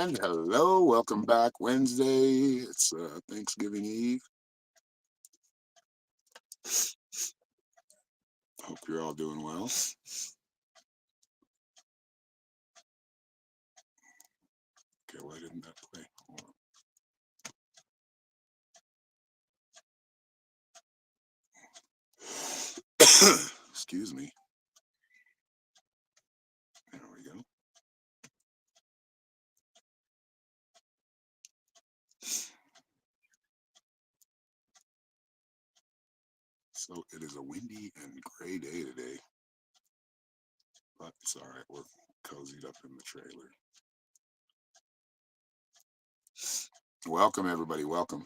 And hello, welcome back. Wednesday. It's Thanksgiving Eve. Hope you're all doing well. Okay, why didn't that play? Hold on. Excuse me. There we go. So it is a windy and gray day today, but it's all right. We're cozied up in the trailer. Welcome, everybody. Welcome.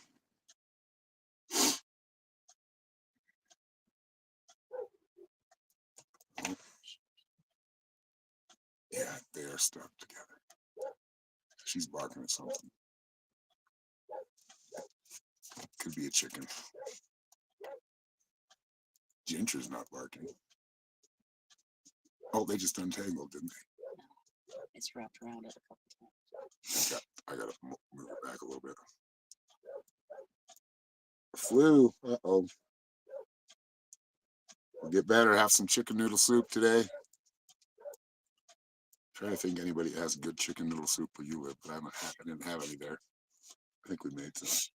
Oh, yeah, they are stuck together. She's barking at something. Could be a chicken. Ginger's not barking. Oh, they just untangled, didn't they? It's wrapped around it a couple times. I gotta move it back a little bit. Flu. Uh-oh. We'll get better. Have some chicken noodle soup today. Trying to think anybody has good chicken noodle soup where you live, but I didn't have any there. I think we made some.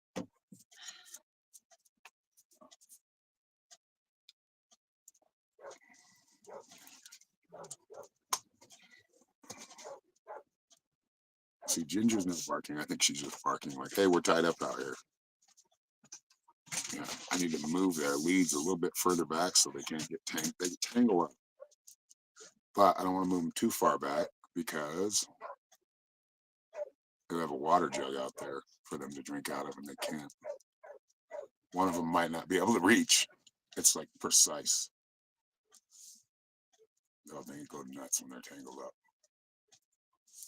See, Ginger's not barking. I think she's just barking like, hey, we're tied up out here. Yeah, I need to move their leads a little bit further back so they can't get tangled. They tangle up. But I don't want to move them too far back because they have a water jug out there for them to drink out of and they can't. One of them might not be able to reach. It's like precise. Oh, they go nuts when they're tangled up.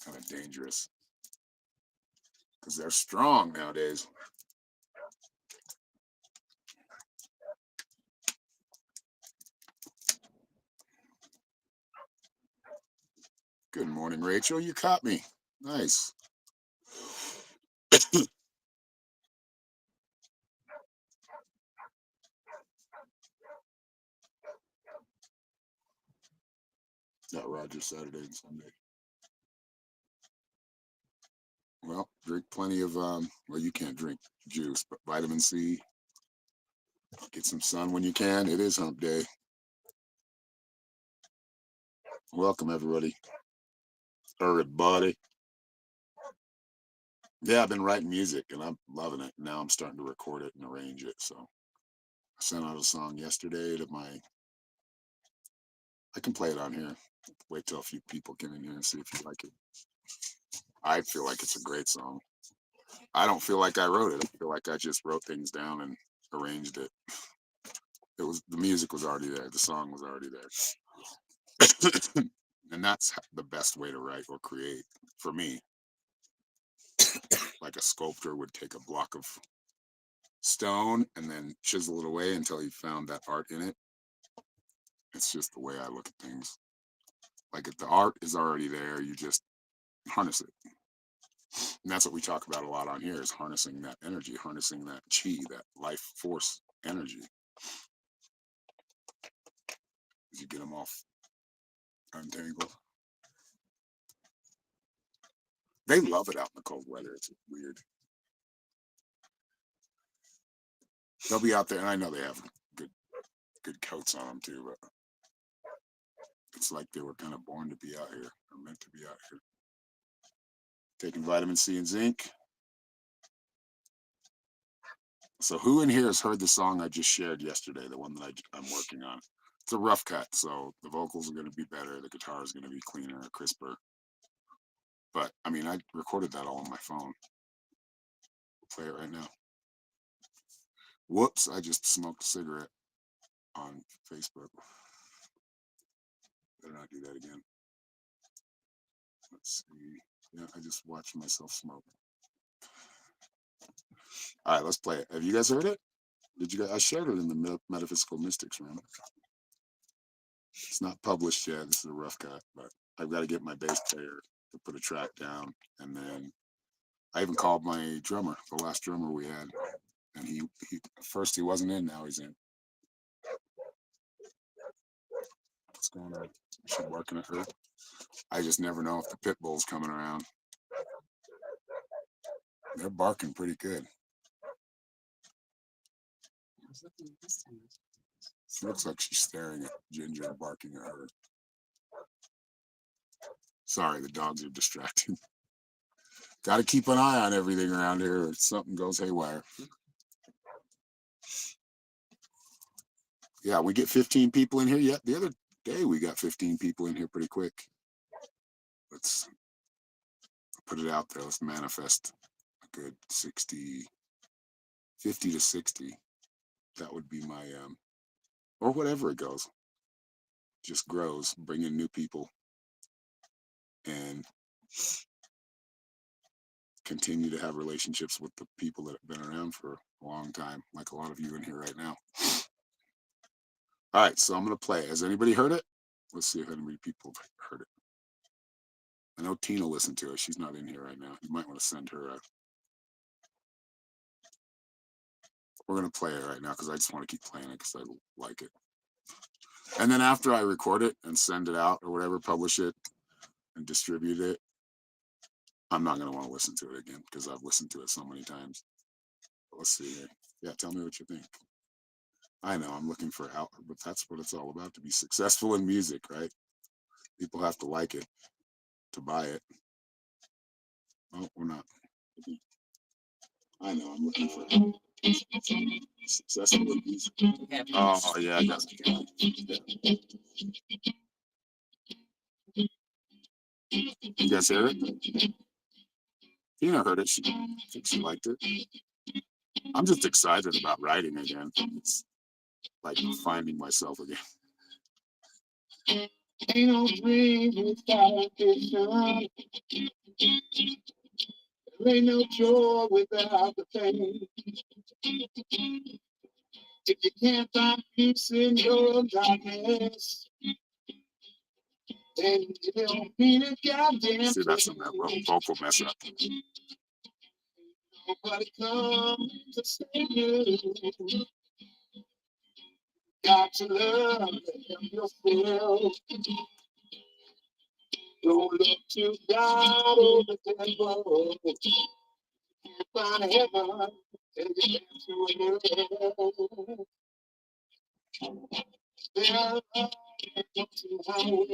Kind of dangerous because they're strong nowadays. Good morning, Rachel. You caught me. Nice. Got Roger Saturday and Sunday. Well, drink plenty of well, you can't drink juice, but vitamin C. Get some sun when you can. It is hump day. Welcome, everybody. Everybody. Yeah, I've been writing music and I'm loving it. Now I'm starting to record it and arrange it. So I sent out a song yesterday to my. I can play it on here. Wait till a few people get in here and see if you like it. I feel like it's a great song. I don't feel like I wrote it. I feel like I just wrote things down and arranged it. The music was already there. The song was already there. And that's the best way to write or create for me. Like a sculptor would take a block of stone and then chisel it away until he found that art in it. It's just the way I look at things. Like if the art is already there, you just harness it. And that's what we talk about a lot on here is harnessing that energy, harnessing that chi, that life force energy. As you get them off untangled. They love it out in the cold weather. It's weird. They'll be out there, and I know they have good coats on them too, but it's like they were kind of born to be out here, or meant to be out here. Taking vitamin C and zinc. So who in here has heard the song I just shared yesterday, the one that I'm working on? It's a rough cut, so the vocals are going to be better, the guitar is going to be cleaner, crisper. But, I mean, I recorded that all on my phone. Play it right now. Whoops, I just smoked a cigarette on Facebook. Better not do that again. Let's see. Yeah, I just watched myself smoke. All right, let's play it. Have you guys heard it? Did you guys? I shared it in the Metaphysical Mystics room. It's not published yet. This is a rough cut, but I've got to get my bass player to put a track down. And then I even called my drummer, the last drummer we had, and he first he wasn't in, now he's in. What's going on? Is she barking at her? I just never know if the pit bull's coming around. They're barking pretty good. She looks like she's staring at Ginger, barking at her. Sorry, the dogs are distracting. Got to keep an eye on everything around here, or something goes haywire. Yeah, we get 15 people in here. Yeah, the other day we got 15 people in here pretty quick. Let's put it out there. Let's manifest a good 50 to 60. That would be my, or whatever it goes. Just grows, bring in new people, and continue to have relationships with the people that have been around for a long time, like a lot of you in here right now. All right, so I'm going to play. Has anybody heard it? Let's see if any people have heard it. I know Tina listened to it. She's not in here right now. You might want to send her a... We're going to play it right now because I just want to keep playing it because I like it. And then after I record it and send it out or whatever, publish it and distribute it, I'm not going to want to listen to it again because I've listened to it so many times. But let's see here. Yeah, tell me what you think. I know I'm looking for out, but that's what it's all about, to be successful in music, right? People have to like it to buy it. Oh, we're not. I know I'm looking for successful in music. Oh yeah, I got it. You guys hear it? Tina heard it. She thinks she liked it. I'm just excited about writing again. It's like finding myself again. Ain't no dream without ambition. There ain't no joy without the pain. If you can't find peace in your darkness, then you don't mean a goddamn. See, that's a vocal mess up. Nobody come to save you. Got to love yourself. Don't look to God or the devil. Can't find heaven and you get to hell.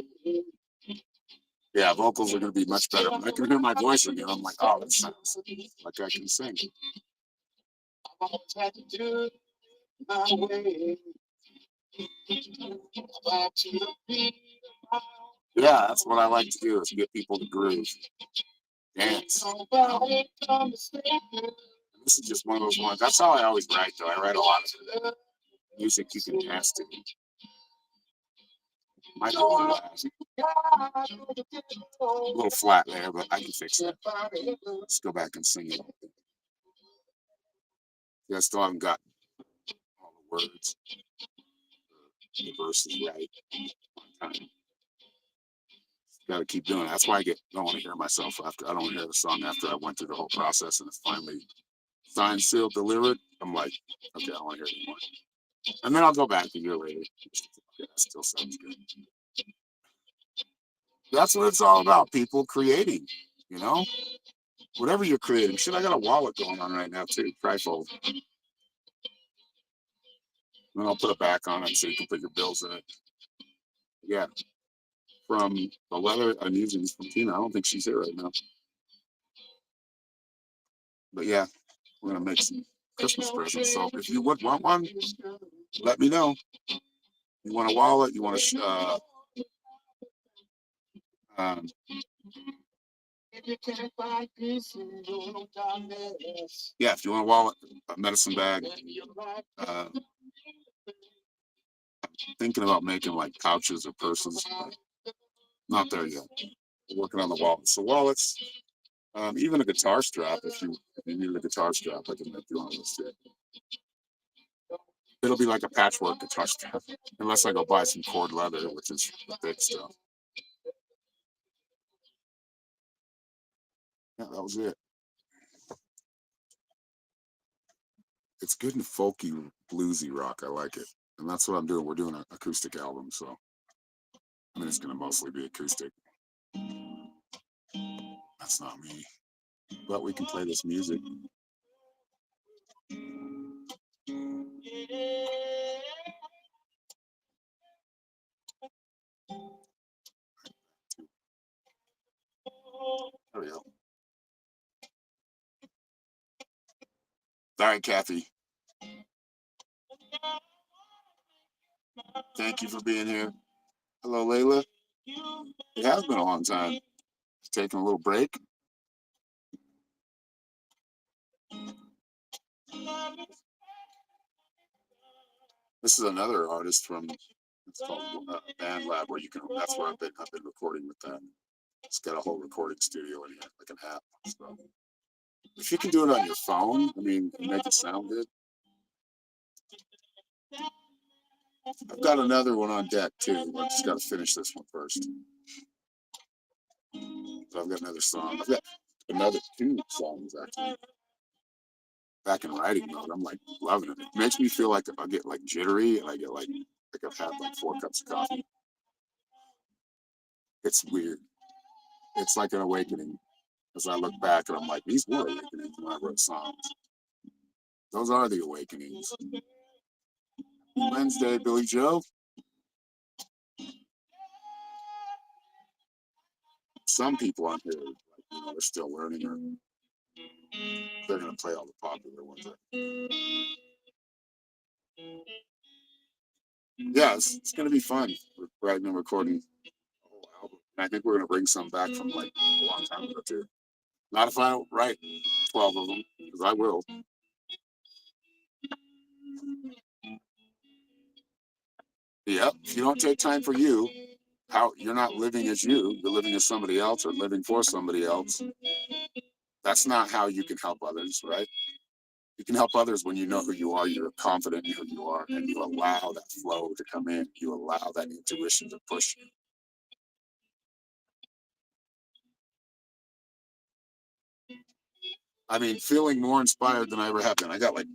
Yeah, vocals are going to be much better. When I can hear my voice again, I'm like, oh, that sounds like I can sing. My way. Yeah, that's what I like to do, is get people to groove, dance. This is just one of those ones. That's how I always write, though. I write a lot of music you can dance to. Might be a little flat there, but I can fix it. Let's go back and sing it. Yeah, I still haven't got all the words, the verses right on time. Got to keep doing it. That's why I don't want to hear myself after. I don't want to hear the song after I went through the whole process and it's finally signed, sealed, delivered. I'm like, okay, I don't want to hear it anymore. And then I'll go back a year later. Yeah, that still sounds good. That's what it's all about, people creating, you know? Whatever you're creating. Shit, I got a wallet going on right now too, trifold. Then I'll put it back on it so you can put your bills in it. Yeah. From the leather I'm using is from Tina. I don't think she's here right now. But yeah, we're gonna make some Christmas presents. So if you would want one, let me know. You want a wallet? You want a yeah, if you want a wallet, a medicine bag. Thinking about making like pouches or purses. Not there yet. We're working on the wallets. So wallets, even a guitar strap. If you need a guitar strap, I can make you one of those too. It'll be like a patchwork guitar strap, unless I go buy some cord leather, which is the thick stuff. Yeah, that was it. It's good and folky, bluesy rock. I like it, and that's what I'm doing. We're doing an acoustic album, so I mean it's gonna mostly be acoustic. That's not me, but we can play this music. There we go. All right, Kathy. Thank you for being here. Hello, Layla. It has been a long time. Taking a little break. This is another artist from, it's called Band Lab, where you can. That's where I've been recording with them. It's got a whole recording studio in here, like an app. So if you can do it on your phone, I mean, and make it sound good. I've got another one on deck too. I just got to finish this one first. So I've got another song. I've got another 2 songs actually. Back in writing mode, I'm like loving it. It makes me feel like I get like jittery, and I get like I've had like 4 cups of coffee. It's weird. It's like an awakening. As I look back and I'm like, these were awakenings when I wrote songs. Those are the awakenings. Wednesday, Billy Joe. Some people on here, like, they're still learning, or they're gonna play all the popular ones. Yeah, it's gonna be fun writing and recording a whole album. And I think we're gonna bring some back from like a long time ago too. Not if I don't write 12 of them, because I will. Yep. If you don't take time for you, how you're not living as you, you're living as somebody else or living for somebody else. That's not how you can help others, right? You can help others when you know who you are, you're confident in who you are, and you allow that flow to come in. You allow that intuition to push you. I mean, feeling more inspired than I ever have been. I got like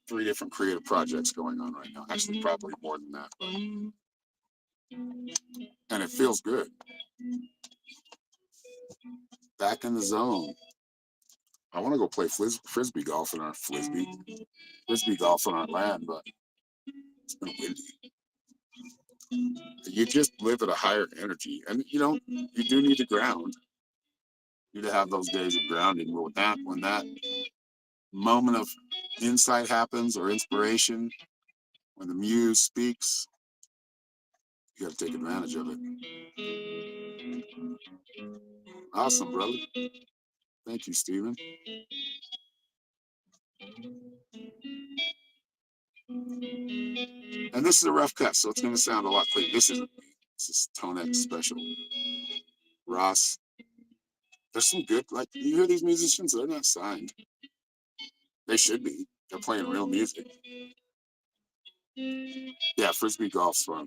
3 different creative projects going on right now. Actually, probably more than that. And it feels good. Back in the zone. I want to go play frisbee golf in our frisbee golf on our land, but it's been windy. You just live at a higher energy, and you do need to ground. You need to have those days of grounding. Well, when that moment of insight happens or inspiration, when the muse speaks, you got to take advantage of it. Awesome, brother. Thank you, Stephen. And this is a rough cut, so it's going to sound a lot cleaner. This is Tone X Special. Ross. There's some good, like, you hear these musicians, they're not signed. They should be. They're playing real music. Yeah, frisbee golf's fun.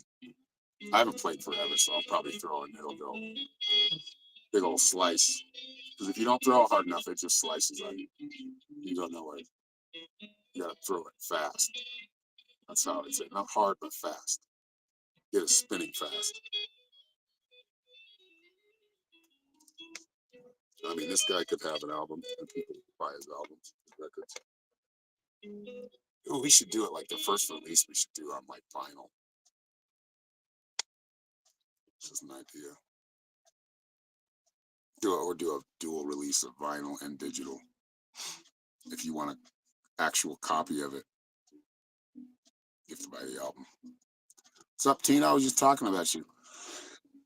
I haven't played forever, so I'll probably throw it and it'll go big old slice. Because if you don't throw it hard enough, it just slices on you. You don't know where. You gotta throw it fast. That's how it's it. Not hard, but fast. Get it spinning fast. I mean, this guy could have an album, and people would buy his albums, his records. Ooh, we should do it like the first release. We should do on like vinyl. This is an idea. Do a dual release of vinyl and digital. If you want an actual copy of it, you have to buy the album. What's up, Tina? I was just talking about you.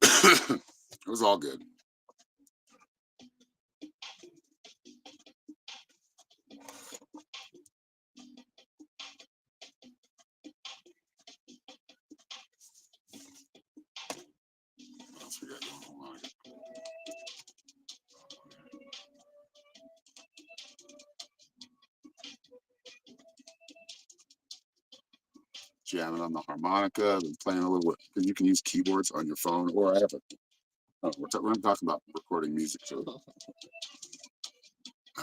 It was all good. What else we got going? Hold on. Jamming on the harmonica, and playing a little bit. Because you can use keyboards on your phone, or I have a. Oh, we're talking about recording music too.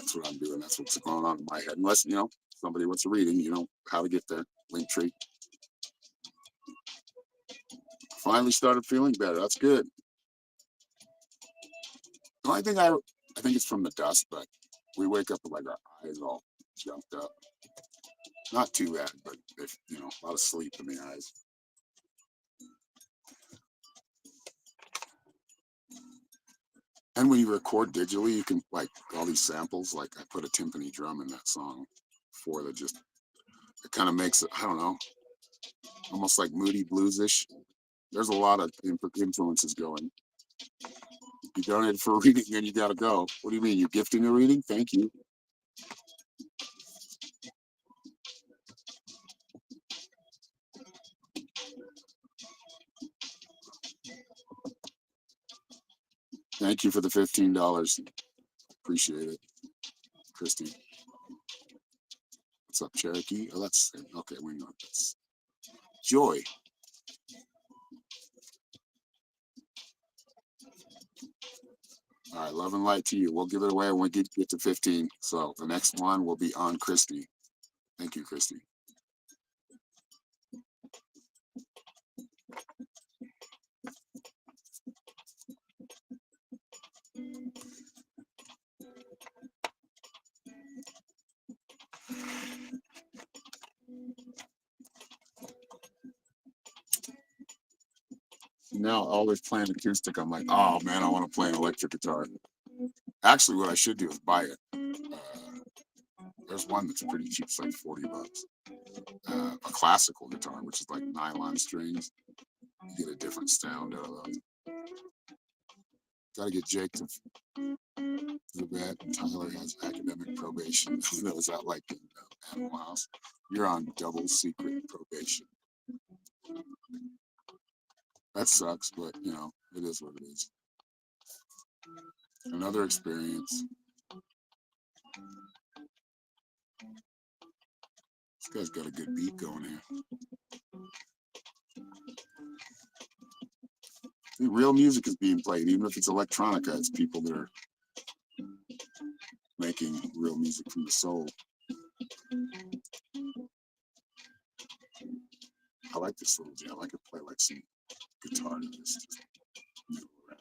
That's what I'm doing. That's what's going on in my head. Unless, somebody wants a reading, how to get there. Linktree. Finally started feeling better. That's good. The only thing I think it's from the dust, but we wake up with like our eyes all jumped up. Not too bad, but if a lot of sleep in the eyes. And when you record digitally, you can like all these samples. Like I put a timpani drum in that song for that. Just it kind of makes it. I don't know, almost like moody bluesish. There's a lot of influences going. You donated for a reading, then you got to go. What do you mean? You're gifting a reading? Thank you. Thank you for the $15. Appreciate it, Christy. What's up, Cherokee? Oh, that's okay. We know that's Joy. All right, love and light to you. We'll give it away when we get to 15. So the next one will be on Christy. Thank you, Christy. Now always playing acoustic. I'm like, oh man, I want to play an electric guitar. Actually, what I should do is buy it. There's one that's pretty cheap, it's like $40. A classical guitar, which is like nylon strings. You get a different sound out of those. Got to get Jake to the vet. Tyler has academic probation. That was out like in Animal House. You're on double secret probation. That sucks, but it is what it is. Another experience. This guy's got a good beat going here. See, real music is being played, even if it's electronica. It's people that are making real music from the soul. I like this little jam. I could play like some guitar to this. Just noodle around.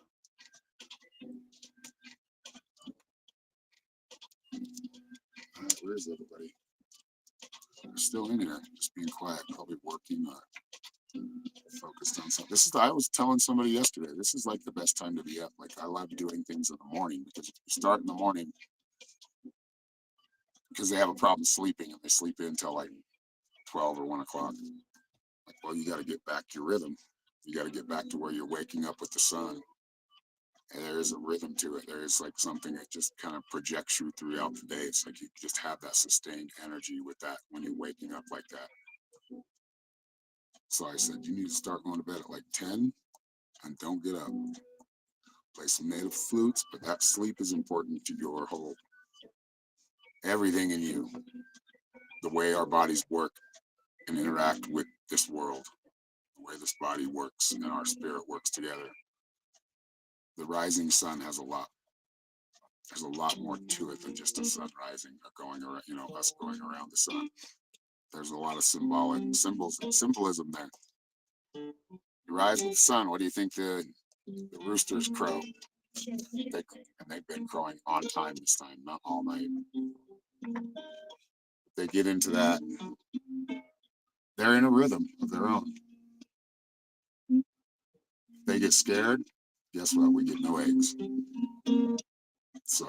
All right, where is everybody? They're still in here, just being quiet, probably working or focused on something. I was telling somebody yesterday, this is like the best time to be up. Like I love doing things in the morning because if you start in the morning, because they have a problem sleeping and they sleep in until like 12 or 1 o'clock. Like, well, you got to get back to your rhythm. You got to get back to where you're waking up with the sun. And there is a rhythm to it. There is like something that just kind of projects you throughout the day. It's like you just have that sustained energy with that when you're waking up like that. So I said, you need to start going to bed at like 10 and don't get up. Play some native flutes, but that sleep is important to your whole, everything in you. The way our bodies work and interact with this world, the way this body works and our spirit works together. The rising sun has a lot. There's a lot more to it than just a sun rising or going around, us going around the sun. There's a lot of symbolism there. You rise with the sun. What do you think the roosters crow? They've been crowing on time this time, not all night. They get into that. They're in a rhythm of their own. They get scared. Guess what? We get no eggs. So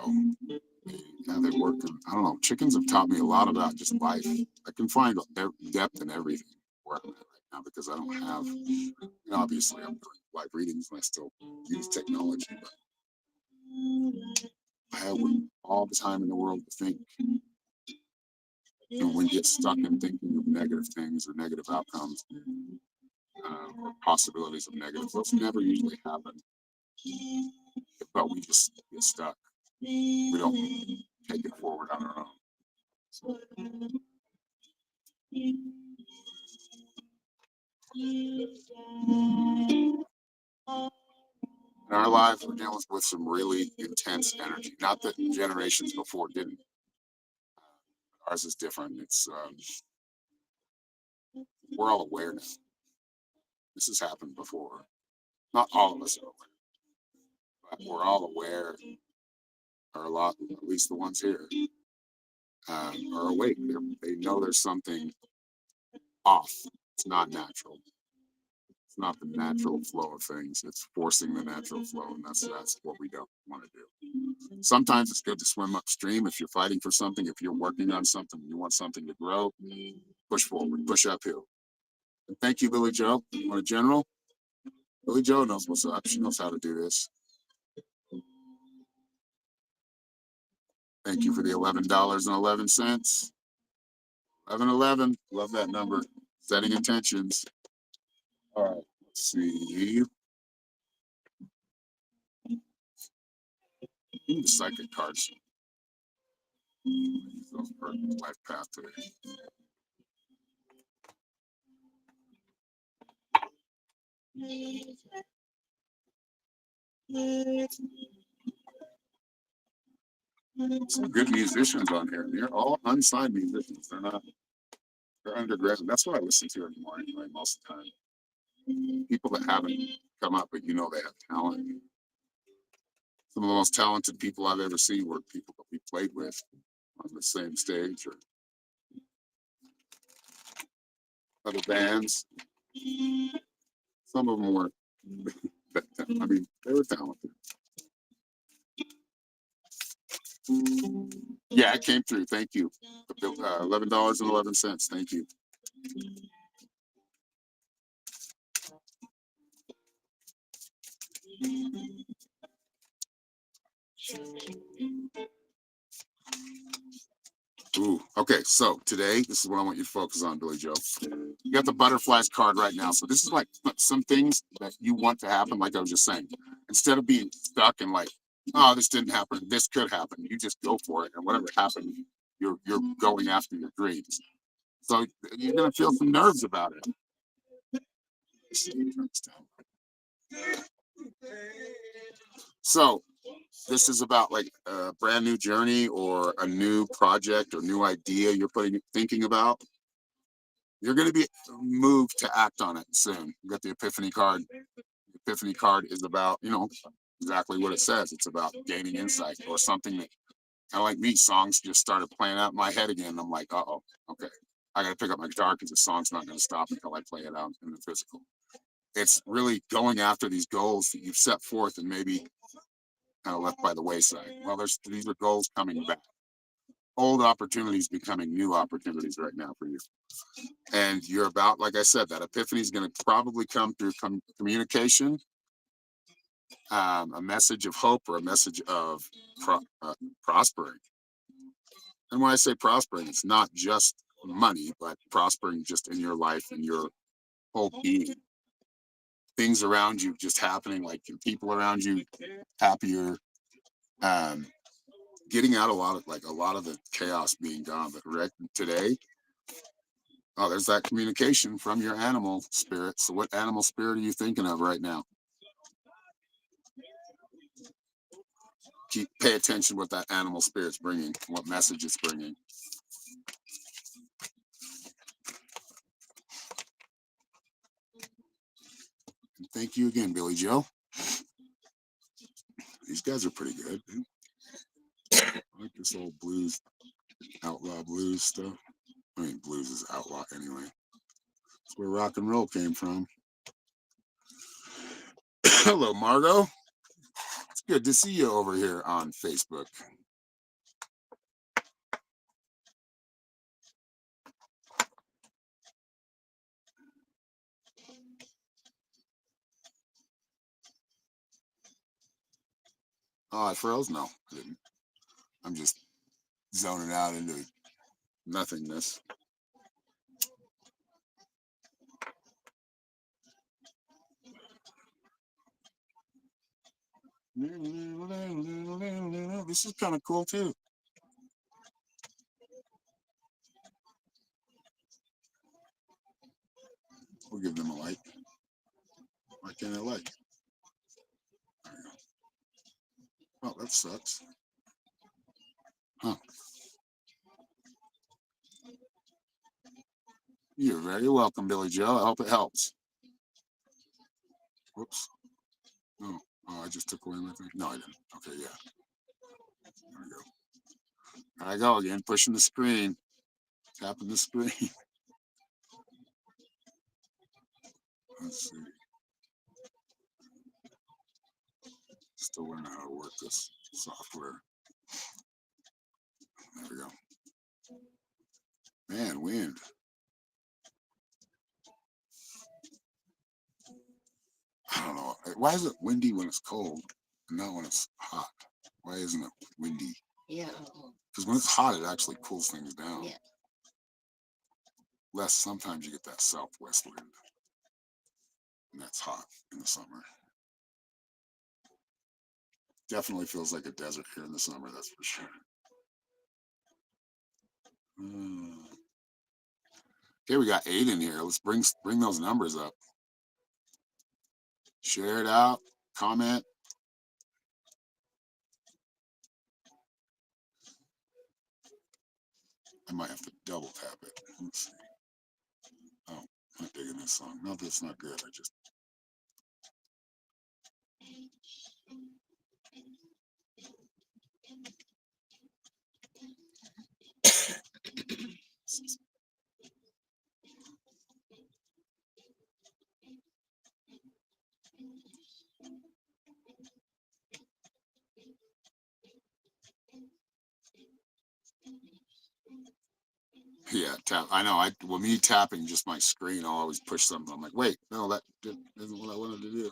they work. I don't know. Chickens have taught me a lot about just life. I can find their depth in everything where I'm at right now because I don't have. Obviously, I'm doing live readings and I still use technology, but I have all the time in the world to think. When you get stuck in thinking of negative things or negative outcomes, or possibilities of negative, those never usually happen. But we just get stuck. We don't take it forward on our own. So. In our lives, we're dealing with some really intense energy. Not that generations before didn't. Ours is different. It's we're all aware now. This has happened before. Not all of us are aware, but we're all aware, or a lot, at least the ones here, are awake. They know there's something off. It's not natural. It's not the natural flow of things. It's forcing the natural flow, and that's what we don't want to do. Sometimes it's good to swim upstream if you're fighting for something. If you're working on something, you want something to grow, push forward, push uphill. And thank you, Billy Joe. You want a general? Billy Joe knows what's up. She knows how to do this. Thank you for the $11.11. 1111. Love that number. Setting intentions. All right. Let's see. The psychic cards. Those for life path today. Some good musicians on here. They're all unsigned musicians. They're underground. That's what I listen to anymore anyway, most of the time. People that haven't come up, but you know they have talent. Some of the most talented people I've ever seen were people that we played with on the same stage or other bands. Some of them were, I mean, they were talented. Yeah, it came through. Thank you. $11.11. Thank you. Ooh, okay, so today, this is what I want you to focus on, Billy Joe. You got the butterflies card right now. So this is like some things that you want to happen, like I was just saying. Instead of being stuck and like, oh, this didn't happen, this could happen. You just go for it. And whatever happened, you're going after your dreams. So you're gonna feel some nerves about it. So this is about like a brand new journey or a new project or new idea you're thinking about. You're going to be moved to act on it soon. You got the Epiphany card. The Epiphany card is about, exactly what it says. It's about gaining insight or something that kind of like me, songs just started playing out in my head again. I'm like, uh-oh, okay. I got to pick up my guitar because the song's not going to stop until I play it out in the physical. It's really going after these goals that you've set forth and maybe kind of left by the wayside. Well, these are goals coming back. Old opportunities becoming new opportunities right now for you. And you're about, like I said, that epiphany is going to probably come through communication, a message of hope or a message of prospering. And when I say prospering, it's not just money, but prospering just in your life and your whole being. Things around you just happening, like your people around you happier, getting out a lot of the chaos being gone. But right today, oh, there's that communication from your animal spirit. So what animal spirit are you thinking of right now? Pay attention what that animal spirit's bringing, what message it's bringing. And thank you again, Billy Joe. These guys are pretty good. I like this old blues, outlaw blues stuff. I mean, blues is outlaw anyway. That's where rock and roll came from. Hello, Margot. It's good to see you over here on Facebook. Oh, I froze? No, I didn't. I'm just zoning out into nothingness. This is kind of cool too. We'll give them a like. Why can't I like? There you go. Oh, that sucks. Huh. You're very welcome, Billy Joe. I hope it helps. Whoops. No. Oh, I just took away my thing. No, I didn't. Okay, yeah. There we go. There I go again, pushing the screen, tapping the screen. Let's see. Still learning how to work this software. There we go. Man, wind. I don't know. Why is it windy when it's cold and not when it's hot? Why isn't it windy? Yeah. Because when it's hot, it actually cools things down. Yeah. Less, sometimes you get that southwest wind. And that's hot in the summer. Definitely feels like a desert here in the summer, that's for sure. Okay, we got 8 in here. Let's bring those numbers up. Share it out. Comment. I might have to double tap it. Let's see. Oh, I'm not digging this song. No, that's not good. I just. Yeah, tap. I know. Well, me tapping just my screen, I'll always push something. I'm like, wait, no, that isn't what I wanted to do.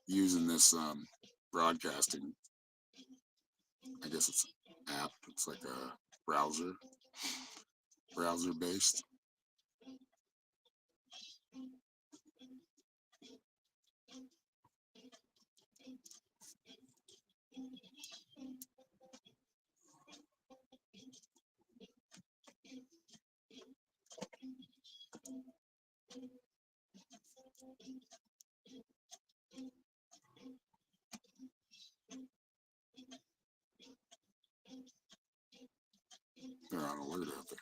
Using this broadcasting, I guess it's an app. It's like a browser based. They're on alert out there.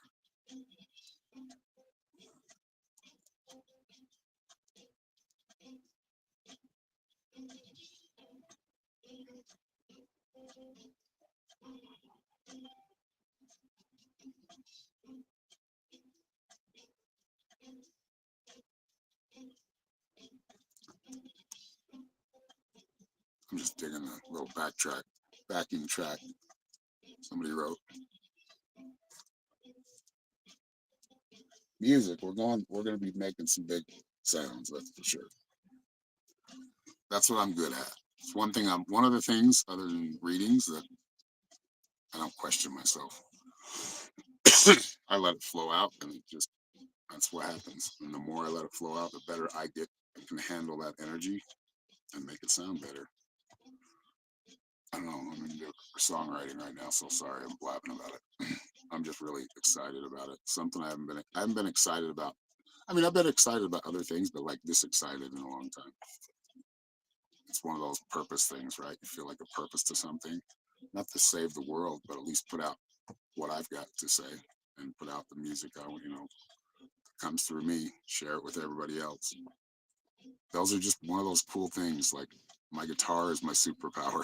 I'm just digging a little backing track somebody wrote. Music, we're gonna be making some big sounds, that's for sure. That's what I'm good at. It's one of the things other than readings that I don't question myself. I let it flow out and that's what happens. And the more I let it flow out, the better I get and can handle that energy and make it sound better. I don't know, I'm into songwriting right now, so sorry I'm blabbing about it. I'm just really excited about it. Something I haven't been excited about. I mean, I've been excited about other things, but like this excited in a long time. It's one of those purpose things, right? You feel like a purpose to something, not to save the world, but at least put out what I've got to say and put out the music comes through me, share it with everybody else. Those are just one of those cool things. Like my guitar is my superpower.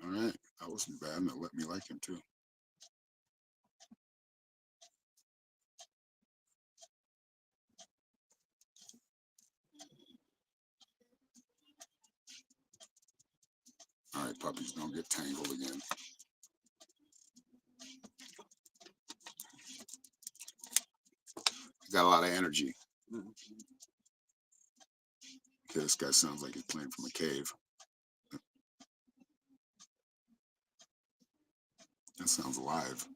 All right, that wasn't bad, and it let me like him too. All right, puppies, don't get tangled again. Got a lot of energy. Okay, this guy sounds like he's playing from a cave. That sounds alive.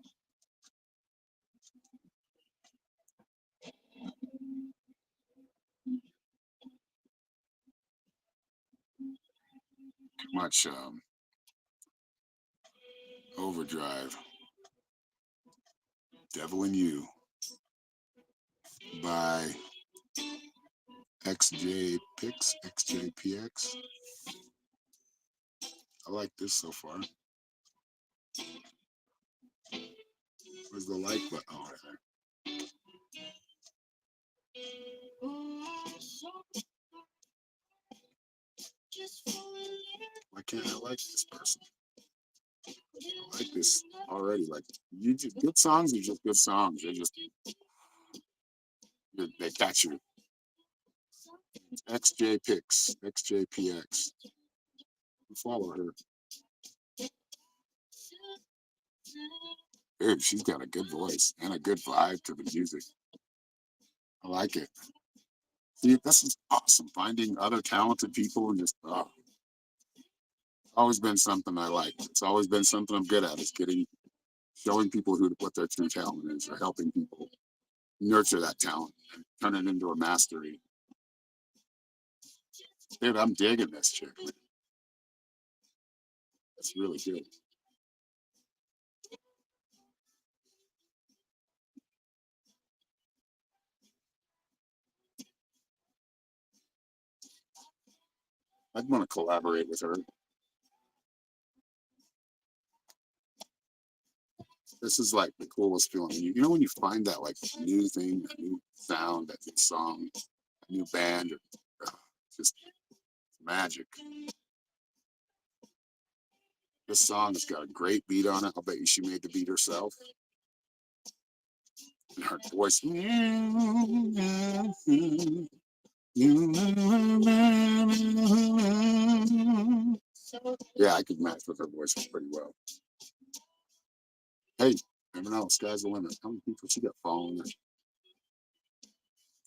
Much overdrive. Devil in you. by XJPX. I like this so far. Where's the like button? Oh, right there. Why can't I like this person? I like this already. Like good songs are just good songs. They catch you. XJPX. Follow her. Dude, she's got a good voice and a good vibe to the music. I like it. See, this is awesome. Finding other talented people and just always been something I like. It's always been something I'm good at. Is showing people what their true talent is, or helping people nurture that talent and turn it into a mastery. Dude, I'm digging this chick. It's really good. I'd want to collaborate with her. This is like the coolest feeling. You know when you find that like new thing, a new sound, that new song, a new band, just magic. This song has got a great beat on it. I'll bet you she made the beat herself. And her voice. Yeah, I could match with her voice pretty well. Hey, never know, sky's the limit. How many people she got following her?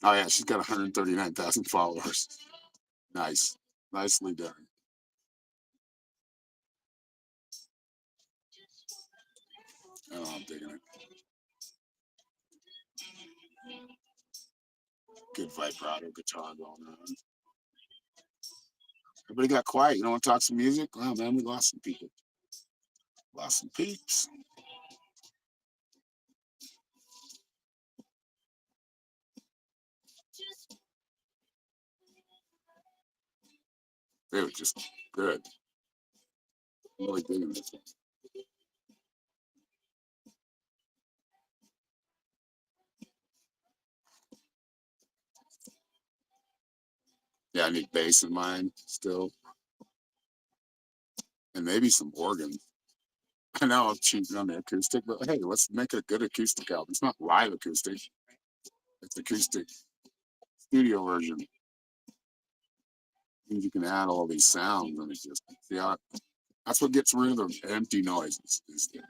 Oh yeah, she's got 139,000 followers. Nice. Nicely done. Oh, I'm digging it. Good vibrato guitar going on. Everybody got quiet. You don't want to talk some music? Wow, man, we lost some people. Lost some peeps. They were just good. Really digging this one. Yeah, I need bass in mine still. And maybe some organ. I know I'm cheating on the acoustic, but hey, let's make it a good acoustic album. It's not live acoustic. It's acoustic studio version. Means you can add all these sounds and it's just that's what gets rid of the empty noises is the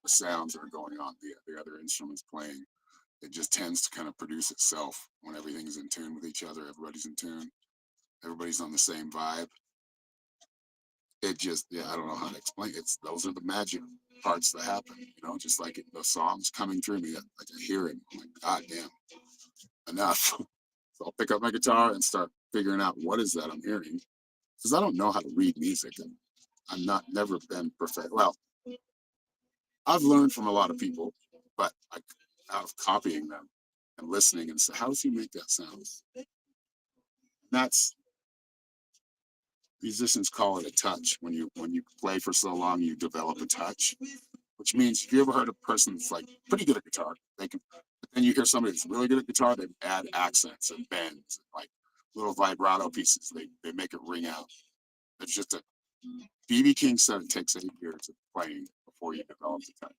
sounds that are going on, the other instruments playing. It just tends to kind of produce itself when everything's in tune with each other. Everybody's in tune. Everybody's on the same vibe. It just, I don't know how to explain it. Those are the magic parts that happen, just like the songs coming through me. Like I hear it, I'm like, God damn, enough. So I'll pick up my guitar and start figuring out what is that I'm hearing. Because I don't know how to read music. And never been perfect. Well, I've learned from a lot of people, but out of copying them and listening and say, how does he make that sound? That's musicians call it a touch. When you play for so long, you develop a touch, which means if you ever heard a person that's like pretty good at guitar, they can. But then you hear somebody that's really good at guitar, they add accents and bends, and like little vibrato pieces. They make it ring out. It's just a BB King said it takes 8 years of playing before you develop the touch.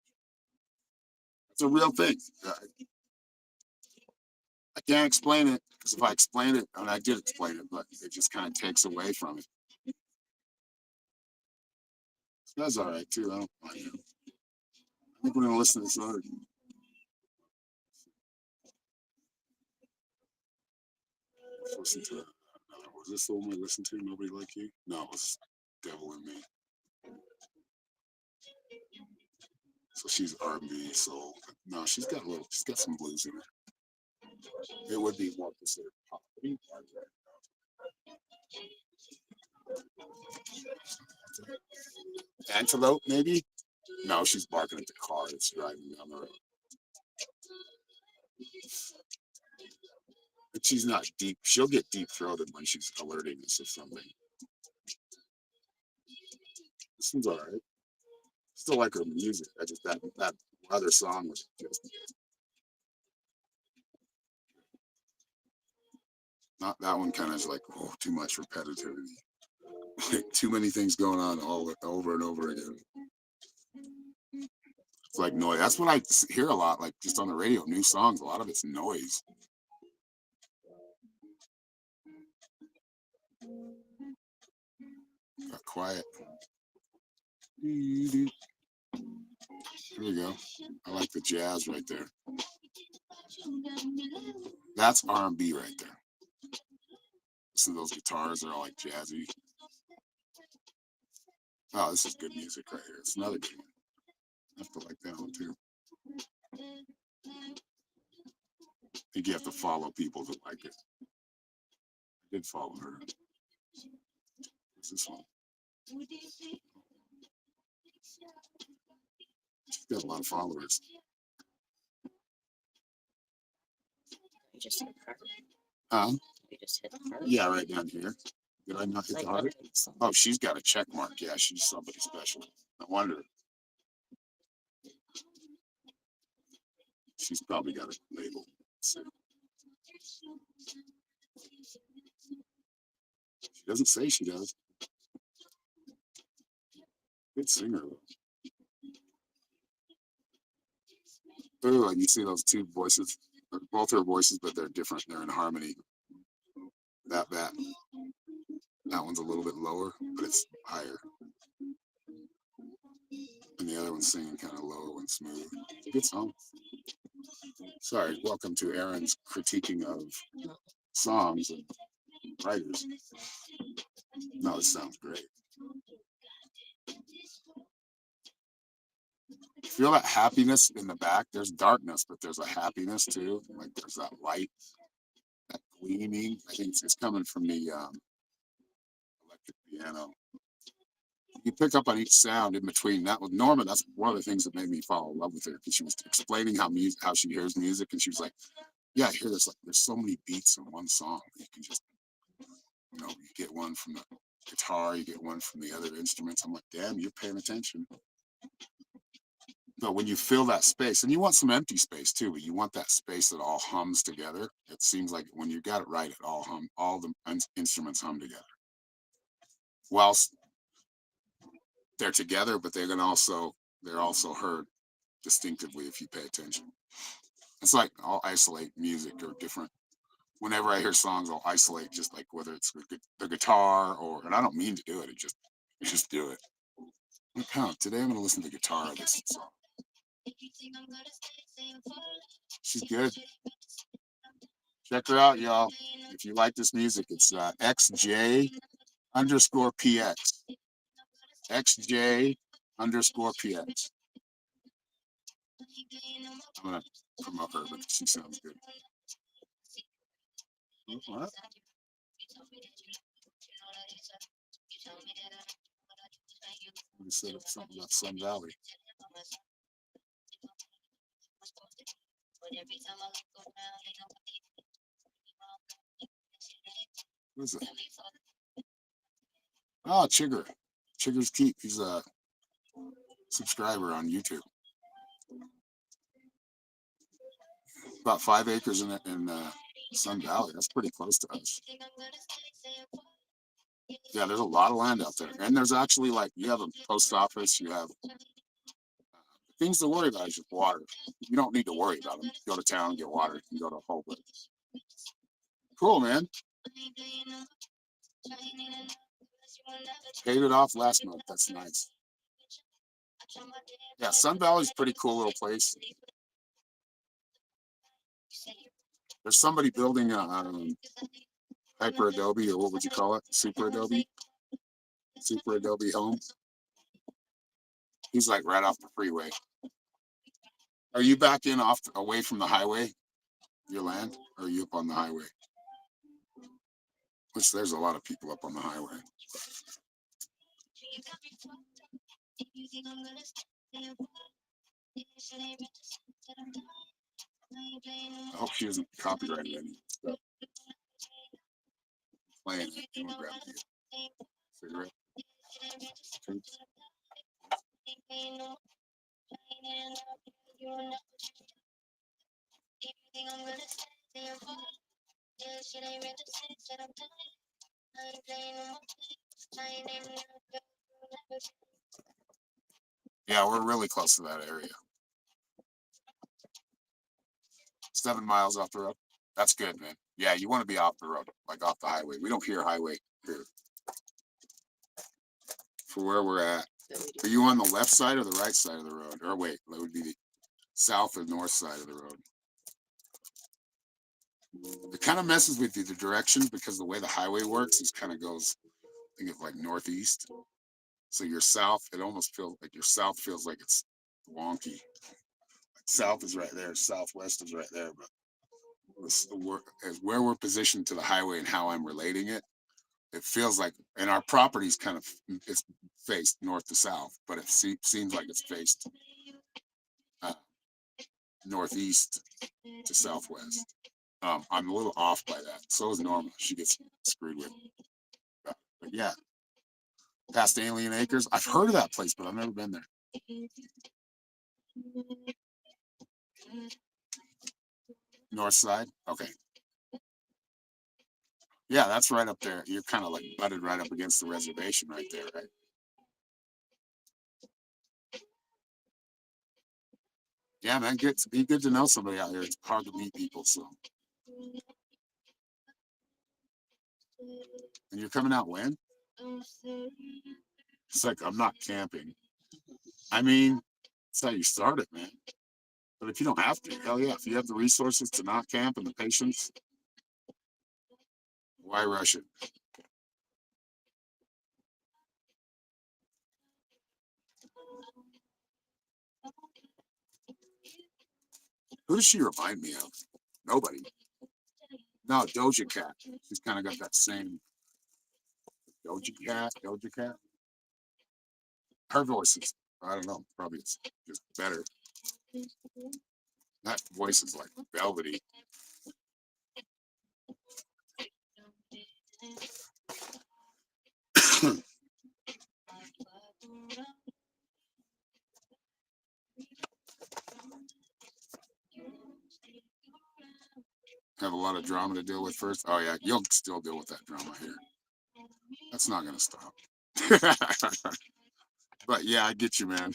It's a real thing. I can't explain it because if I explain it, and I did explain it, but it just kind of takes away from it. That's all right too. I don't mind it. I think we're gonna listen to this other. Listen to another. Was this the one we listened to? Nobody Like You? No, it was Devil in Me. So she's R&B, soul. No, she's got some blues in her. It would be more considered pop. Antelope, maybe? No, she's barking at the car that's driving down the road. But she's not deep. She'll get deep throated when she's alerting us of something. This one's all right. Still like her music. I just that other song was just not that one. Kind of like, oh, too much repetitivity. Like too many things going on all over and over again. It's like noise. That's what I hear a lot, like just on the radio, new songs. A lot of it's noise. Got quiet. Here we go. I like the jazz right there. That's R&B right there. Listen to those guitars, they're all like jazzy. Oh, this is good music right here. It's another good one. I have to like that one too. I think you have to follow people to like it. I did follow her. What's this one? She's got a lot of followers. You just hit her. You just hit her. Yeah, right down here. Did I not hit the heart? Oh, she's got a check mark. Yeah, she's somebody special. No wonder. She's probably got a label. So. She doesn't say she does. Good singer. Oh, and you see those two voices? Both her voices, but they're different. They're in harmony. That one's a little bit lower, but it's higher. And the other one's singing kind of low and smooth. Good song. Sorry, welcome to Aaron's critiquing of songs and writers. No, this sounds great. Feel that happiness in the back. There's darkness, but there's a happiness too. Like there's that light, that gleaming. I think it's coming from the electric piano. You pick up on each sound in between. That with Norma, that's one of the things that made me fall in love with her because she was explaining how she hears music, and she was like, "Yeah, I hear this. Like, there's so many beats in one song. You can just, you get one from the guitar, you get one from the other instruments." I'm like, "Damn, you're paying attention." But when you fill that space, and you want some empty space too, but you want that space that all hums together. It seems like when you got it right, it all the instruments hum together. Whilst they're together, but they're also heard distinctively if you pay attention. It's like I'll isolate music or different. Whenever I hear songs, I'll isolate just like whether it's the guitar and I don't mean to do it. Just do it. Today I'm gonna listen to the guitar of this song. She's good. Check her out, y'all. If you like this music, it's XJ_PX. XJ_PX. I'm gonna promote her, but she sounds good. What? We said something about Sun Valley. What is it? Oh, Chigger. Chigger's Keep. He's a subscriber on YouTube. About 5 acres in Sun Valley. That's pretty close to us. Yeah, there's a lot of land out there. And there's actually you have a post office, you have things to worry about is just water. You don't need to worry about them. Go to town, get water. You can go to a whole place. Cool, man. Paid it off last month. That's nice. Yeah, Sun Valley's a pretty cool little place. There's somebody building a hyper Adobe, or what would you call it? Super Adobe home. He's like right off the freeway. Are you back in away from the highway, your land, or are you up on the highway? Which there's a lot of people up on the highway. I hope she doesn't copyright any stuff. playing it. You wanna grab a cigarette? Toots? Yeah, we're really close to that area. 7 miles off the road. That's good, man. Yeah, you want to be off the road, like off the highway. We don't hear highway here. For where we're at. Are you on the left side or the right side of the road? Or wait, that would be the south or north side of the road. It kind of messes with you, the directions, because the way the highway works is kind of goes, I think it's like northeast. So your south, it almost feels like your south feels like it's wonky. South is right there, southwest is right there, but as where we're positioned to the highway and how I'm relating it, it feels like, and our property's kind of, it's faced north to south, but it seems like it's faced uh, northeast to southwest. I'm a little off by that. So is Norma. She gets screwed with. But yeah, past Alien Acres. I've heard of that place, but I've never been there. North side. Okay. Yeah, that's right up there. You're kind of like butted right up against the reservation right there, right? Yeah, man, be good to know somebody out here. It's hard to meet people, so. And you're coming out when? It's like, I'm not camping. I mean, that's how you start it, man. But if you don't have to, hell yeah, if you have the resources to not camp and the patience, why rush it? Who does she remind me of? Nobody. No, Doja Cat. She's kind of got that same Doja Cat. Her voice is, I don't know, probably it's just better. That voice is like velvety. Have a lot of drama to deal with first. Oh yeah, you'll still deal with that drama here. That's not gonna stop. But yeah, I get you, man.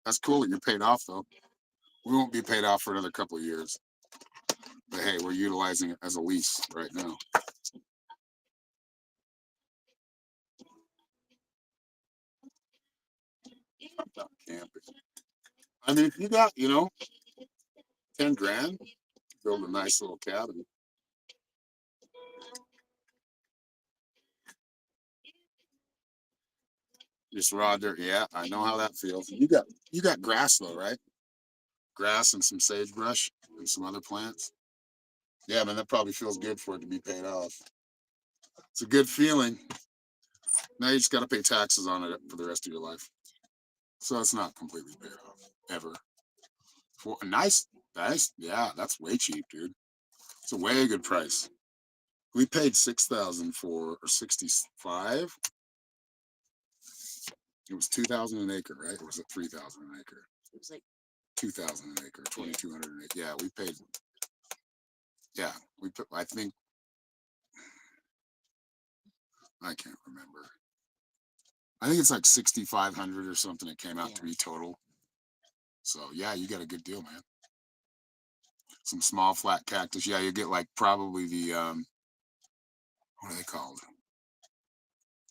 That's cool that you're paid off though. We won't be paid off for another couple of years. But hey, we're utilizing it as a lease right now. About camping. I mean, if you got, 10 grand, build a nice little cabin. Just raw dirt. Yeah, I know how that feels. You got grass though, right? Grass and some sagebrush and some other plants. Yeah, man, that probably feels good for it to be paid off. It's a good feeling. Now you just got to pay taxes on it for the rest of your life. So it's not completely paid off ever. For a nice, yeah, that's way cheap, dude. It's a way good price. We paid 6,000 for or 65. It was 2,000 an acre, right? Or was it 3,000 an acre? It was like 2,000 an acre, 2,200 an acre. Yeah, we paid. Yeah, we put. I think I can't remember. I think it's like 6,500 or something. It came out to be total. So yeah, you got a good deal, man. Some small flat cactus. Yeah, you get like probably the what are they called?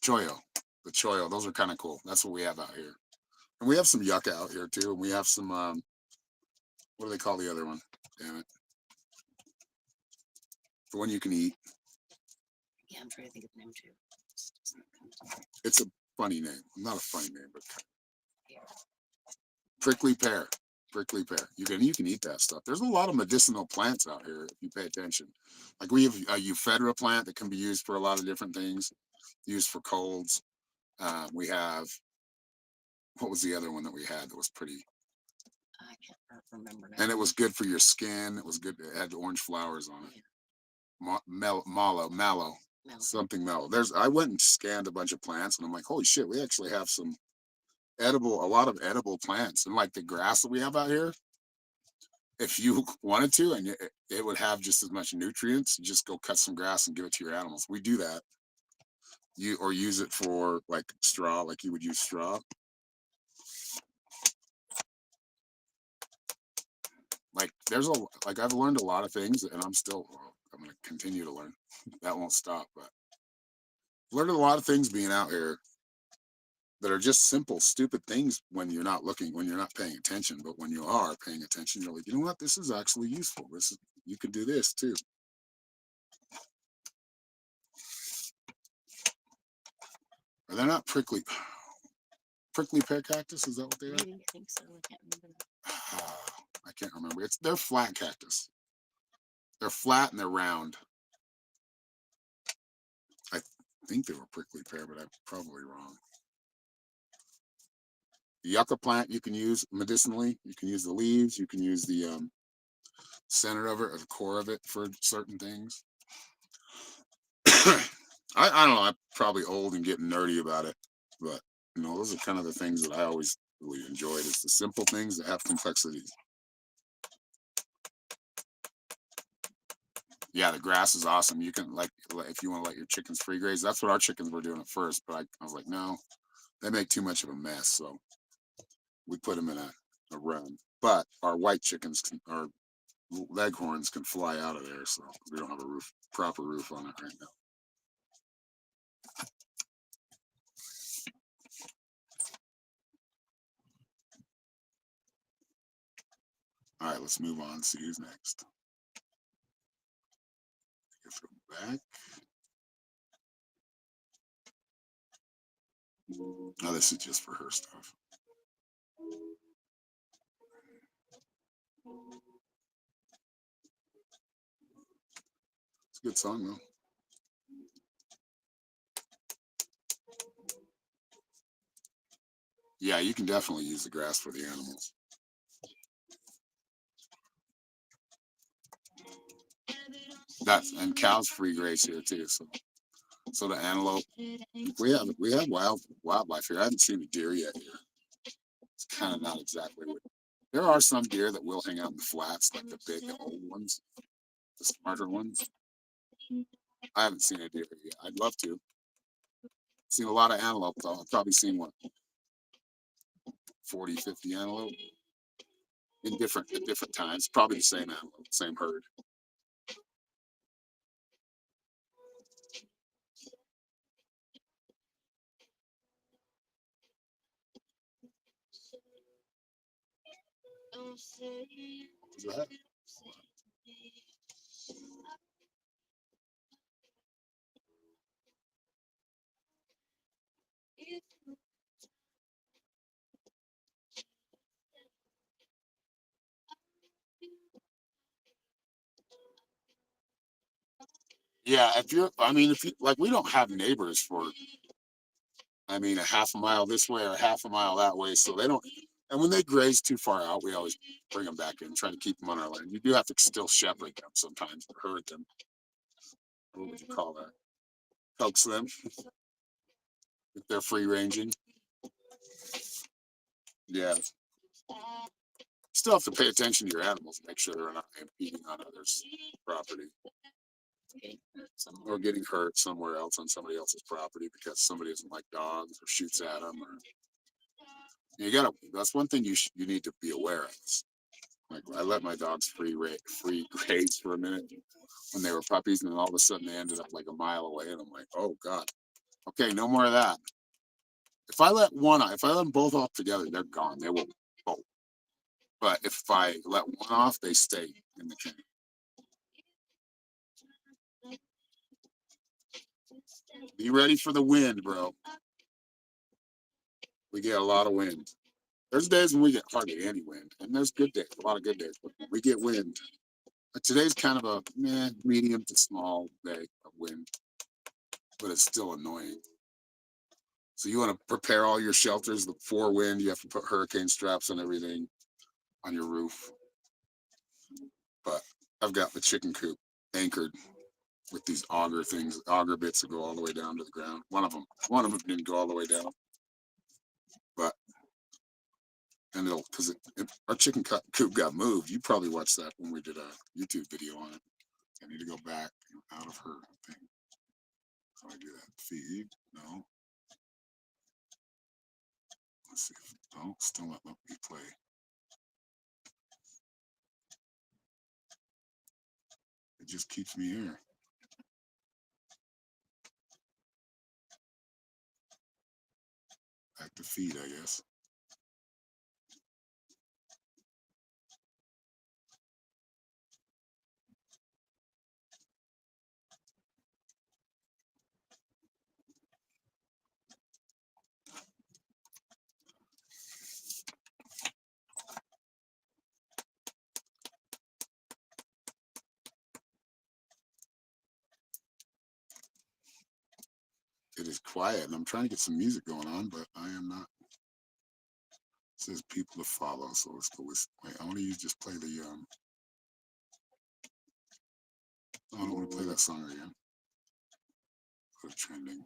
Choyo. The choyo. Those are kind of cool. That's what we have out here. And we have some yucca out here too. And we have some what do they call the other one? Damn it. The one you can eat. yeah, I'm trying to think of the name too. It's a funny name. Not a funny name, but prickly pear. Prickly pear. You can eat that stuff. There's a lot of medicinal plants out here if you pay attention. Like we have a ephedra plant that can be used for a lot of different things, used for colds. We have what was the other one that we had that was pretty, I can't remember now. and it was good for your skin. It was good. It had orange flowers on it. Mallow. Mellow. Something mellow. I went and scanned a bunch of plants, and I'm like, holy shit, we actually have a lot of edible plants, and like the grass that we have out here. If you wanted to, and it would have just as much nutrients, just go cut some grass and give it to your animals. We do that. Or use it for like straw, like you would use straw. Like I've learned a lot of things, and I'm going to continue to learn. That won't stop, but I've learned a lot of things being out here that are just simple, stupid things when you're not looking, when you're not paying attention. But when you are paying attention, you're like, you know what? This is actually useful. You could do this too. Are they not prickly pear cactus? Is that what they are? Maybe, I think so. I can't remember that. I can't remember. They're flat cactus. They're flat and they're round. I think they were prickly pear, but I'm probably wrong. The yucca plant you can use medicinally. You can use the leaves. You can use the center of it or the core of it for certain things. I don't know. I'm probably old and getting nerdy about it, but those are kind of the things that I always really enjoyed. It's the simple things that have complexities. Yeah, the grass is awesome. You can if you want to let your chickens free graze. That's what our chickens were doing at first, but I was like, no, they make too much of a mess, so we put them in a run. But our white chickens, our leghorns, can fly out of there, so we don't have a proper roof on it right now. All right, let's move on. See who's next. Let's go back. Oh, this is just for her stuff. It's a good song, though. Yeah, you can definitely use the grass for the animals. And cows free graze here too. So the antelope. We have wildlife here. I haven't seen a deer yet here. It's kind of not exactly what. There are some deer that will hang out in the flats, like the big old ones, the smarter ones. I haven't seen a deer yet. I'd love to. Seen a lot of antelope though. I've probably seen 40, 50 antelope at different times. Probably the same antelope, same herd. What was that? Yeah, if you like, we don't have neighbors for, a half a mile this way or half a mile that way, so they don't. And when they graze too far out, we always bring them back in, try to keep them on our land. You do have to still shepherd them sometimes, or herd them. What would you call that? Coax them if they're free ranging. Yeah. Still have to pay attention to your animals, make sure they're not impeding on others' property. Or getting hurt somewhere else on somebody else's property because somebody doesn't like dogs or shoots at them. That's one thing you need to be aware of. Like, I let my dogs free graze for a minute when they were puppies, and then all of a sudden they ended up like a mile away, and I'm like, oh god, okay, no more of that. If I let them both off together, they're gone. They will bolt. But if I let one off, they stay in the kennel. Be ready for the wind, bro. We get a lot of wind. There's days when we get hardly any wind, and there's good days, a lot of good days, but we get wind. But today's kind of a medium to small day of wind, but it's still annoying. So you want to prepare all your shelters for wind. You have to put hurricane straps on everything on your roof. But I've got the chicken coop anchored with these auger things, auger bits that go all the way down to the ground. One of them didn't go all the way down, but and it'll because our chicken coop got moved. You probably watched that when we did a YouTube video on it. I need to go back out of her thing. How do I do that? Feed? No. Let's see. Oh, still not letting me play. It just keeps me here. Back to feed, I guess. It is quiet, and I'm trying to get some music going on, but I am not. It says people to follow, so let's go with. Wait, I want to just play the. I don't want to play that song again. Put it trending.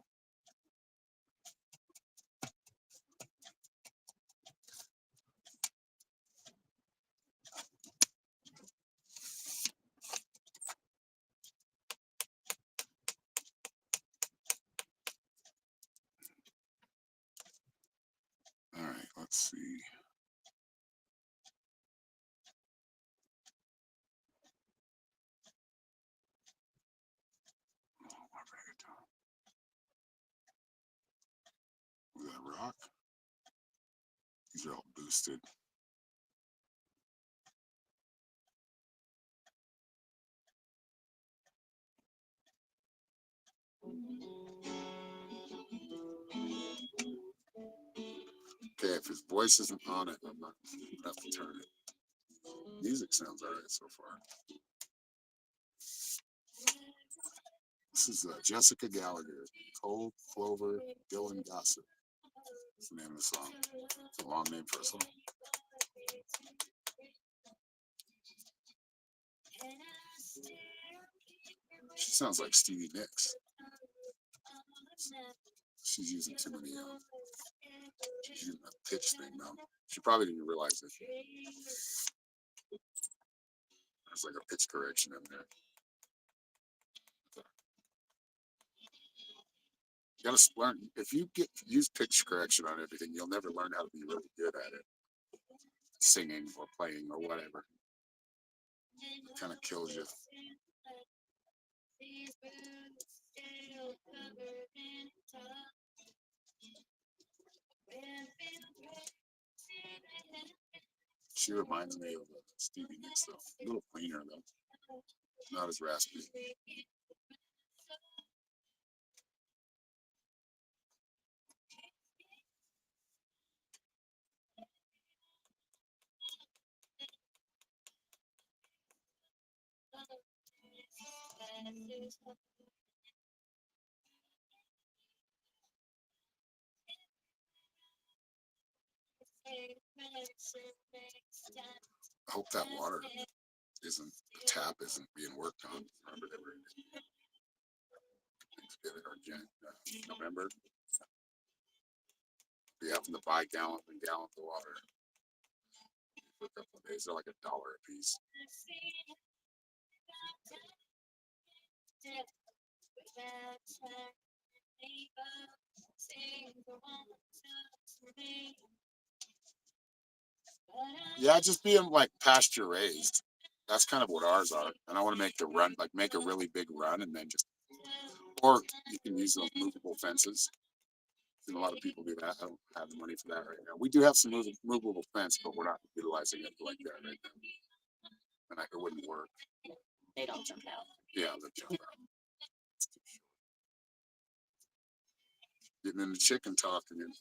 All right, let's see. Was that rock? These are all boosted. Okay, if his voice isn't on it, I'm not gonna have to turn it. Music sounds all right so far. This is Jessica Gallagher, Cold Clover Dylan Gossip. That's the name of the song. It's a long name for a song. She sounds like Stevie Nicks. She's using too many. She's using a pitch thing now. She probably didn't realize it. There's like a pitch correction in there. You gotta learn. If you use pitch correction on everything, you'll never learn how to be really good at it. Singing or playing or whatever. It kind of kills you. She reminds me of Stevie Nicks, though. A little cleaner, though. Not as raspy. I hope that water isn't, the tap isn't being worked on. Remember, they were November. We happen to buy gallons and gallons of water. For a couple of days, they're like $1 a piece. Yeah, just being like pasture raised. That's kind of what ours are. And I want to make the run, like make a really big run and then just, or you can use those movable fences. And a lot of people do that. I don't have the money for that right now. We do have some movable fence, but we're not utilizing it like that right now. And it wouldn't work. They don't jump out. Yeah, they jump out. Getting into chicken talk again.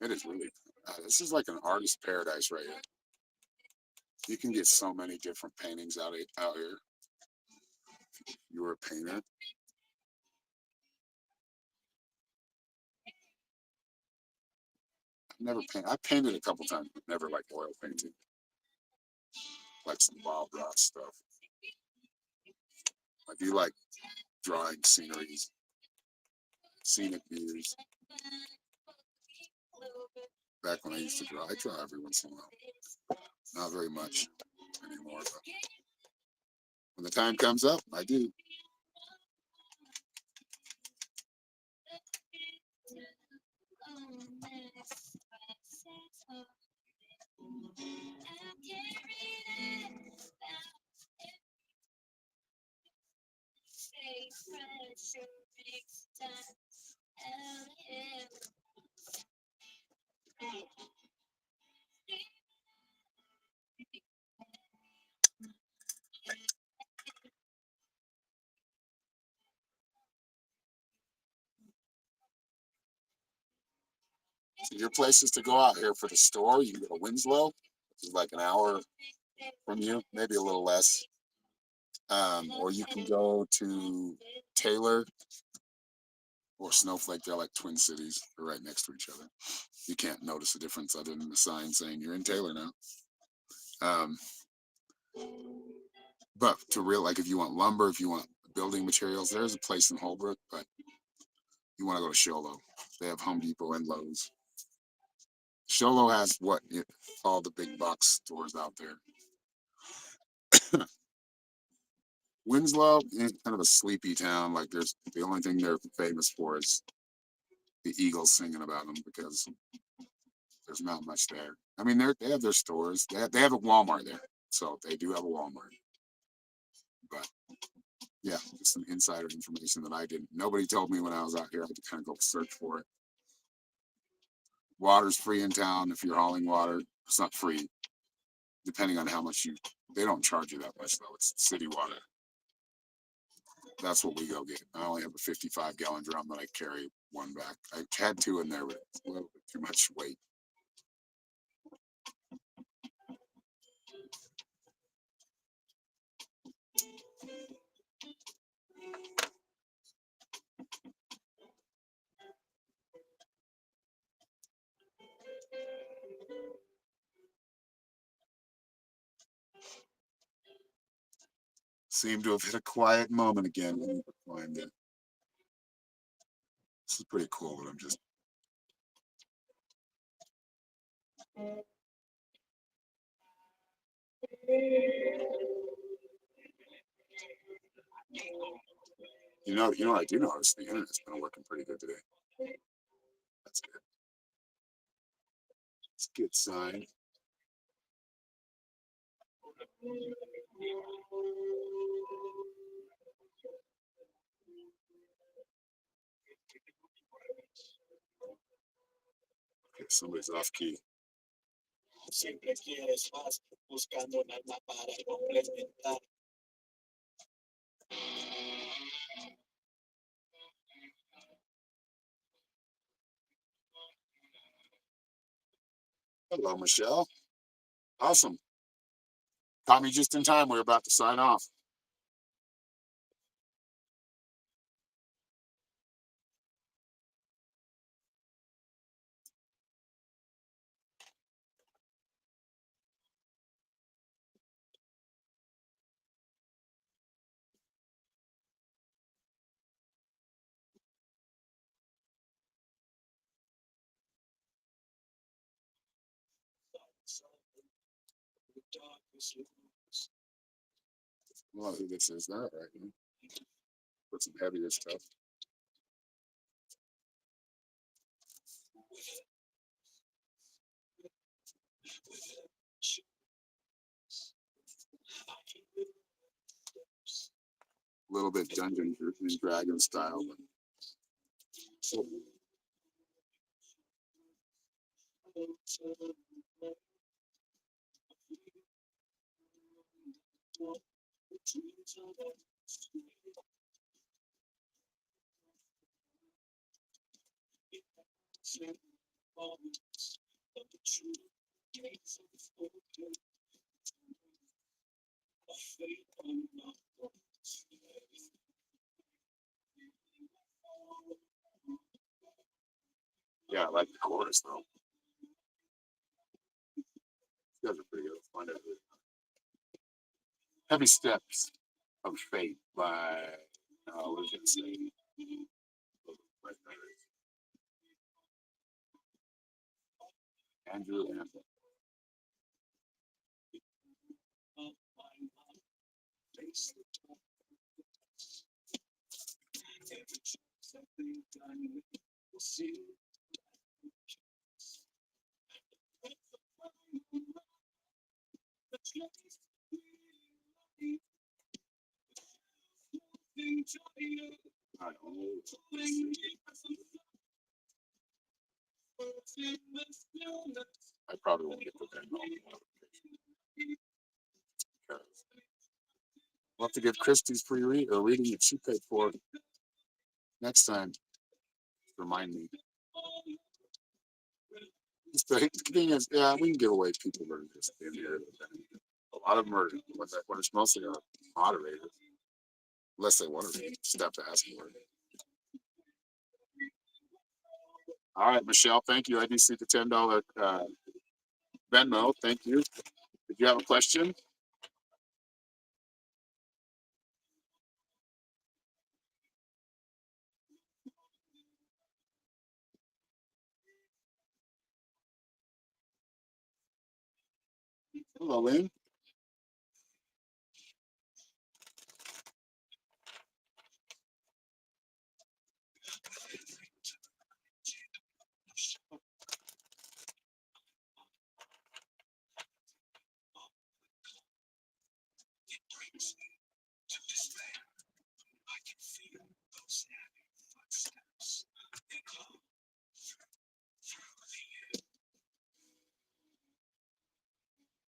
It is really, this is like an artist paradise right here. You can get so many different paintings out here. You were a painter. I've never painted. I painted a couple times, but never like oil painting. like some Bob Ross stuff. I do like drawing sceneries, scenic views. Back when I used to draw, I draw every once in a while. Not very much anymore, but when the time comes up, I do. So your place is to go out here for the store. You can go to Winslow, which is like an hour from you, maybe a little less. Or you can go to Taylor or Snowflake. They're like twin cities. They're right next to each other. You can't notice a difference other than the sign saying you're in Taylor now. But to real, like if you want lumber, if you want building materials, there's a place in Holbrook, but you want to go to Sholo. They have Home Depot and Lowe's. Sholo has all the big box stores out there. Winslow is kind of a sleepy town. Like there's the only thing they're famous for is the Eagles singing about them because there's not much there. I mean, they have their stores. They have a Walmart there, so they do have a Walmart. But yeah, just some insider information that I didn't. Nobody told me when I was out here. I had to kind of go search for it. Water's free in town if you're hauling water. It's not free, depending on how much you. They don't charge you that much though. It's city water. That's what we go get. I only have a 55-gallon drum, but I carry one back. I had two in there, but it's a little bit too much weight. Seem to have hit a quiet moment again when we climbed it. This is pretty cool, but I'm just. I do notice the internet's been working pretty good today. That's good. It's a good sign. Okay, somebody's off key. Siempre quieres más, buscando un alma para complementar. Hello, Michelle. Awesome. Caught me just in time. We're about to sign off. Well, who this is now, right? Put some heavier stuff. A little bit Dungeons and Dragons style. But... Yeah, I like the chorus though. You guys are pretty good. Find it. Heavy Steps of Faith by, what does it say? Andrew Anthony. I probably won't get to that. We'll have to give Christie's free reading that she paid for next time. Remind me. The thing is, yeah, we can give away people that are just in here. A lot of them are when it's mostly our moderators, unless they want to read, just have to ask for it. All right, Michelle, thank you. I do see the $10 Venmo. Thank you. Did you have a question? Hello, Lynn.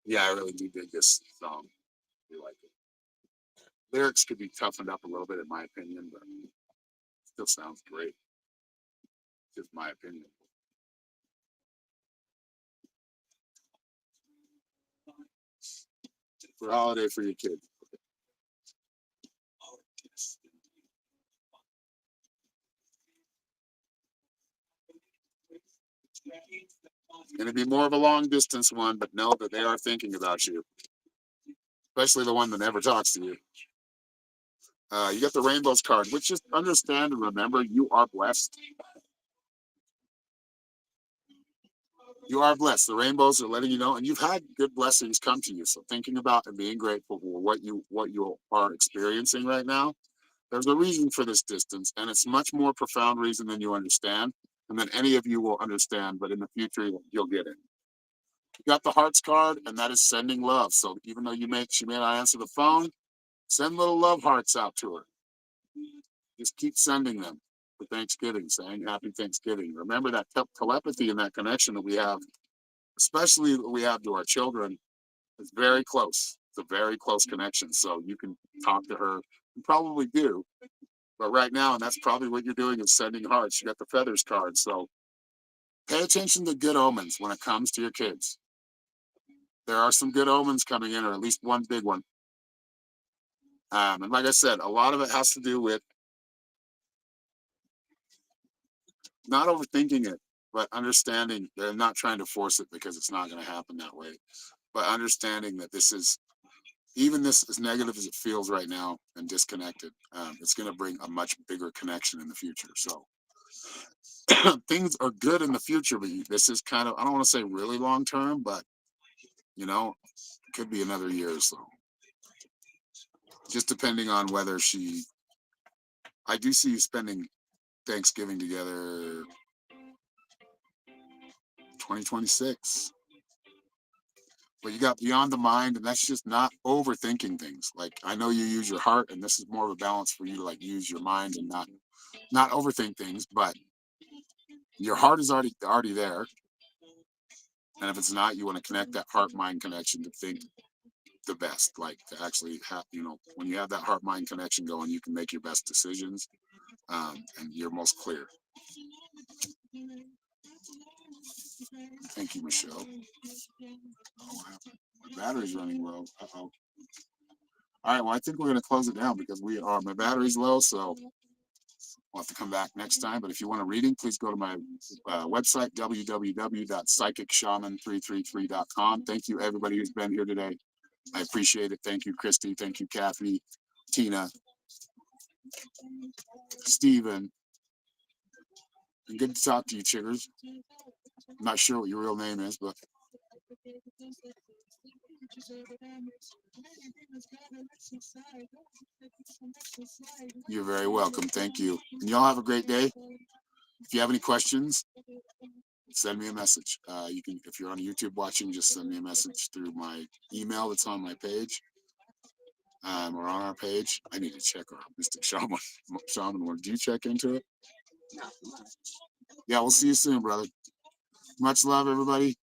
Yeah, I really do dig this song. I like it. Lyrics could be toughened up a little bit, in my opinion, but it still sounds great. Just my opinion. For a holiday for your kids. It's going to be more of a long distance one, but know that they are thinking about you, especially the one that never talks to you. You got the Rainbows card, which just understand and remember you are blessed. You are blessed. The rainbows are letting you know, and you've had good blessings come to you. So thinking about and being grateful for what you are experiencing right now. There's a reason for this distance, and it's much more profound reason than you understand, and than any of you will understand. But in the future, you'll get it. You got the hearts card, and that is sending love. So even though she may not answer the phone, send little love hearts out to her. Just keep sending them for Thanksgiving, saying Happy Thanksgiving. Remember that telepathy and that connection that we have, especially that we have to our children, is very close. It's a very close connection. So you can talk to her. You probably do. But right now, and that's probably what you're doing, is sending hearts. You got the feathers card. So pay attention to good omens when it comes to your kids. There are some good omens coming in, or at least one big one. And like I said, a lot of it has to do with not overthinking it, but understanding they're not trying to force it because it's not going to happen that way. But understanding that this is, even this as negative as it feels right now and disconnected, it's going to bring a much bigger connection in the future. So things are good in the future, but this is kind of, I don't want to say really long term, but it could be another year or so. Just depending on whether I do see you spending Thanksgiving together 2026. But you got beyond the mind, and that's just not overthinking things. Like, I know you use your heart, and this is more of a balance for you to like use your mind and not overthink things, but your heart is already there. And if it's not, you want to connect that heart mind connection to think the best, like to actually have, when you have that heart mind connection going, you can make your best decisions, and you're most clear. Thank you, Michelle. Oh, my battery's running low. Uh-oh. All right, well, I think we're going to close it down because my battery's low, so we'll have to come back next time. But if you want a reading, please go to my website, www.psychicshaman333.com. Thank you, everybody who's been here today. I appreciate it. Thank you, Christy. Thank you, Kathy, Tina, Steven. And good to talk to you, Chiggers. I'm not sure what your real name is, but you're very welcome. Thank you. And y'all have a great day. If you have any questions, send me a message. You can, if you're on YouTube watching, just send me a message through my email that's on my page, or on our page. I need to check our Mystic Shaman one. Do you check into it? Not much. Yeah, we'll see you soon, brother. Much love, everybody.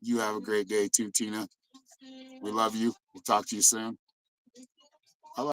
You have a great day too, Tina. We love you. We'll talk to you soon.